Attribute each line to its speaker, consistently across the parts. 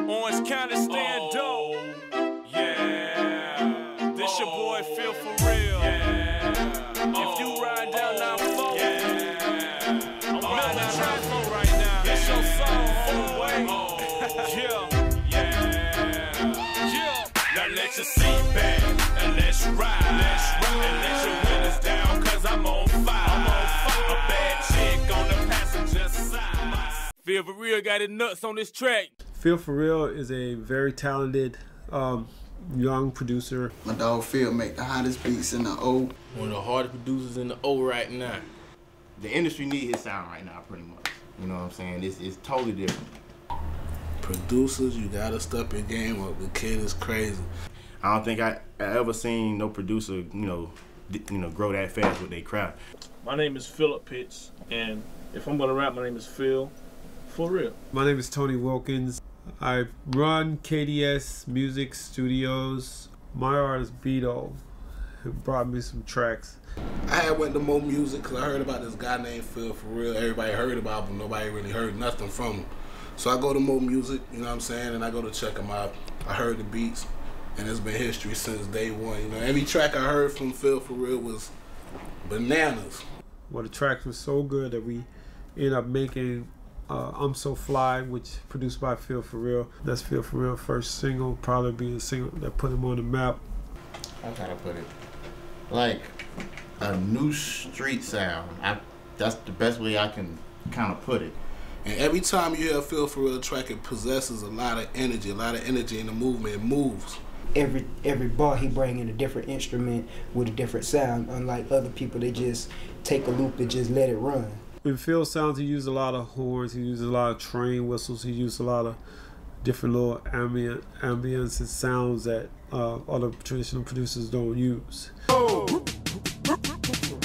Speaker 1: Orange County stand up. Yeah. This your boy Phil for real. Yeah. If you ride down 94, yeah. I'm on the track floor right now. This your song, yeah. Now let your seat back and let's ride. And let your windows down, cause I'm on fire. A bad chick on the passenger side. Phil for real got his nuts on this track.
Speaker 2: Phil for real is a very talented young producer.
Speaker 3: My dog Phil make the hottest beats in the O.
Speaker 4: One of the hardest producers in the O right now. The industry need his sound right now, pretty much. You know what I'm saying? It's totally different.
Speaker 5: Producers, you gotta step your game up. The kid is crazy.
Speaker 4: I don't think I ever seen no producer, grow that fast with their craft.
Speaker 6: My name is Philip Pitts, and if I'm gonna rap, my name is Phil for real.
Speaker 2: My name is Tony Wilkins. I run KDS Music Studios. My artist Beto, who brought me some tracks.
Speaker 5: I had went to Mo Music because I heard about this guy named Phil for real. Everybody heard about him. Nobody really heard nothing from him. So I go to Mo Music, you know what I'm saying, and I go to check him out. I heard the beats, and it's been history since day one. You know, every track I heard from Phil for real was bananas.
Speaker 2: Well, the tracks were so good that we ended up making I'm So Fly, which produced by Phil for real. That's Phil for real first single, probably be the single that put him on the map.
Speaker 4: How can I put it? Like a new street sound. That's the best way I can kind of put it.
Speaker 5: And every time you hear a Phil for real track, it possesses a lot of energy in the movement. It moves.
Speaker 7: Every bar he bring in a different instrument with a different sound. Unlike other people, they just take a loop and just let it run.
Speaker 2: In Phil's sounds, he used a lot of horns, he used a lot of train whistles, he used a lot of different little ambience and sounds that other traditional producers don't use.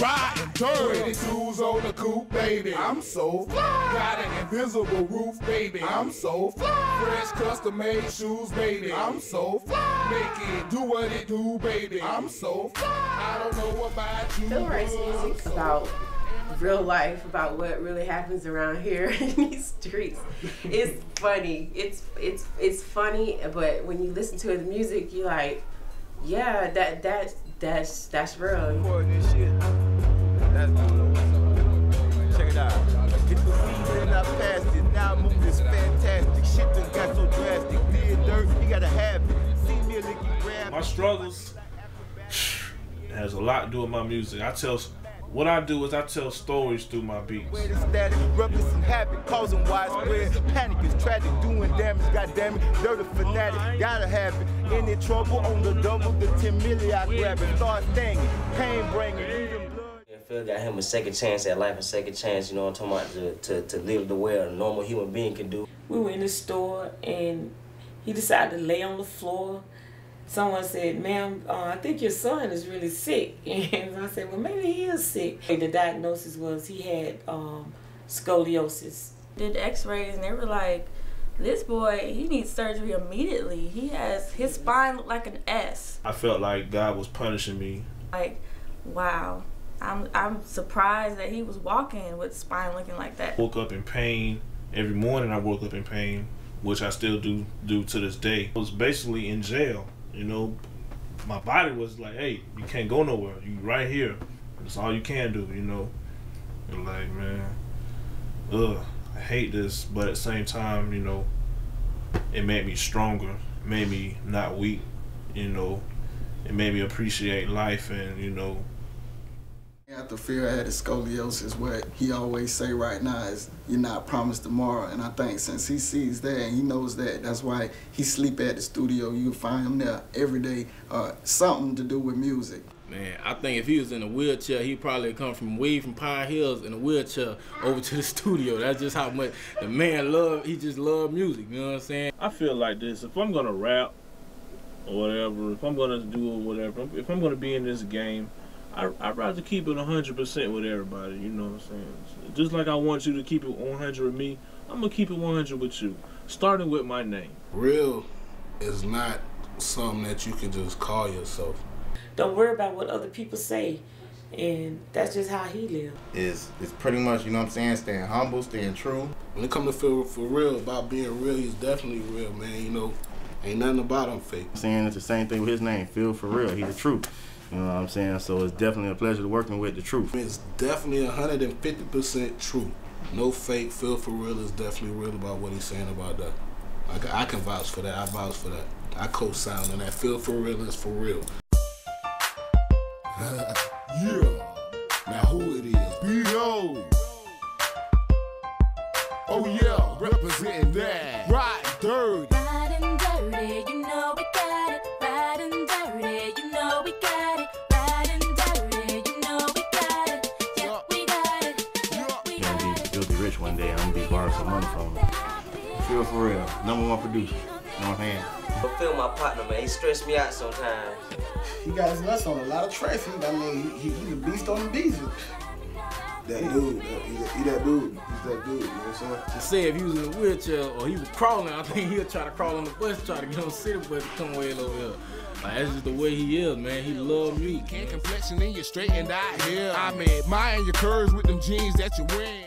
Speaker 8: Riding dirty tools on the coupe, baby. I'm so fly. Got an invisible roof, baby. I'm so fly. Fresh custom made shoes, baby. I'm so fly. Make it do what it do, baby. I'm so fly. I don't know about you.
Speaker 9: Phil writes music about real life, about what really happens around here in these streets. It's funny. It's funny, but when you listen to the music, you're like, yeah, that's real.
Speaker 10: Check it out. Get the season and I passed it. Now move is fantastic. Shit done got so drastic. Did dirt, you gotta have it. See me a licky grab.
Speaker 6: My struggles has a lot to do with my music. What I do is I tell stories through my beats.
Speaker 10: Where the static, ruckus and habit, causing widespread panic is tragic, doing damage, goddamn it, dirty fanatic, gotta have it. Any trouble on the double, the 10 million I grab it, start stinging, pain bringing, even blood.
Speaker 11: Phil got him a second chance at life, a second chance, you know what I'm talking about, to live the way a normal human being can do.
Speaker 12: We were in the store and he decided to lay on the floor. Someone said, ma'am, I think your son is really sick. And I said, well, maybe he is sick. And the diagnosis was he had scoliosis.
Speaker 13: Did x-rays and they were like, this boy, he needs surgery immediately. His spine looked like an S.
Speaker 6: I felt like God was punishing me.
Speaker 13: Like, wow. I'm surprised that he was walking with spine looking like that.
Speaker 6: Woke up in pain. Every morning I woke up in pain, which I still do to this day. I was basically in jail. You know, my body was like, hey, you can't go nowhere. You right here. That's all you can do, you know. And like, man, I hate this. But at the same time, you know, it made me stronger. It made me not weak, you know. It made me appreciate life and, you know.
Speaker 3: After Phil had his scoliosis, what he always say right now is, you're not promised tomorrow. And I think since he sees that and he knows that, that's why he sleep at the studio. You can find him there every day, something to do with music.
Speaker 4: Man, I think if he was in a wheelchair, he'd probably come from Pine Hills in a wheelchair over to the studio. That's just how much the man he just loved music, you know what I'm saying?
Speaker 6: I feel like this, if I'm gonna rap or whatever, if I'm gonna do whatever, if I'm gonna be in this game, I'd rather keep it 100% with everybody, you know what I'm saying? Just like I want you to keep it 100 with me, I'm gonna keep it 100 with you, starting with my name.
Speaker 5: Real is not something that you can just call yourself.
Speaker 12: Don't worry about what other people say. And that's just how he lived.
Speaker 14: It's pretty much, you know what I'm saying, staying humble, staying true.
Speaker 5: When it comes to Phil for real, about being real, he's definitely real, man. You know, ain't nothing about him fake.
Speaker 14: I'm saying it's the same thing with his name, Phil for real. He's the truth. You know what I'm saying? So it's definitely a pleasure working with the truth.
Speaker 5: It's definitely 150% true. No fake. Phil for real is definitely real about what he's saying about that. I can vouch for that. I vouch for that. I co-sign on that. Phil for real is for real.
Speaker 8: Yeah. Now who it is? B.O. Oh yeah, representing that. Ride dirty.
Speaker 15: Riding dirty, you know we got it. Riding dirty, you know we got it. Riding dirty, you know we got it. Yeah, we got it. Yeah, we got it.
Speaker 14: I'm gonna be filthy rich one day. I'm gonna be borrowing some money from him. Phil for real, #1 producer. You know what I'm saying?
Speaker 11: Phil, my partner, man, he stressed me out sometimes.
Speaker 3: He got his nuts on a lot of tracks. I mean, he's a beast on the diesel.
Speaker 5: That dude, he that dude. He's that dude, you know what I'm saying?
Speaker 4: He said if he was in a wheelchair or he was crawling, I think he'll try to crawl on the bus, try to get on the city bus to come way over here. Like, that's just the way he is, man. He love music.
Speaker 8: Can't complexion in your straightened out hair. I mean, admire your curves with them jeans that you're wearing.